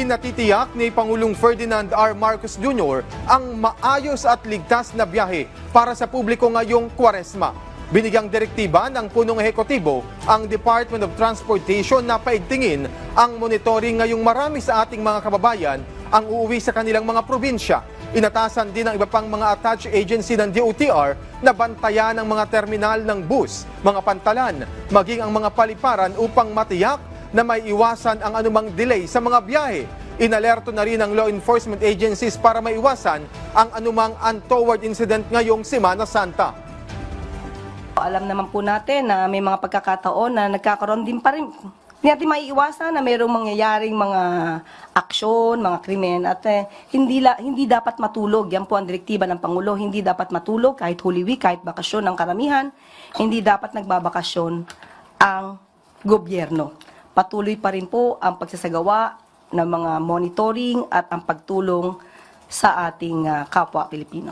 Ipinatitiyak ni Pangulong Ferdinand R. Marcos Jr. ang maayos at ligtas na biyahe para sa publiko ngayong Kwaresma. Binigyang direktiba ng punong ehekutibo ang Department of Transportation na paigtingin ang monitoring ngayong marami sa ating mga kababayan ang uuwi sa kanilang mga probinsya. Inatasan din ang iba pang mga attached agency ng DOTR na bantayan ang mga terminal ng bus, mga pantalan, maging ang mga paliparan upang matiyak na may iwasan ang anumang delay sa mga biyahe. Inalerto na rin ang law enforcement agencies para maiwasan ang anumang untoward incident ngayong Semana Santa. Alam naman po natin na may mga pagkakataon na nagkakaroon din pa rin. Hindi natin maiiwasan na mayroong mangyayaring mga aksyon, mga krimen at hindi dapat matulog. Yan po ang direktiba ng Pangulo. Hindi dapat matulog kahit Holy Week, kahit bakasyon ng karamihan. Hindi dapat nagbabakasyon ang gobyerno. Patuloy pa rin po ang pagsasagawa ng mga monitoring at ang pagtulong sa ating kapwa Pilipino.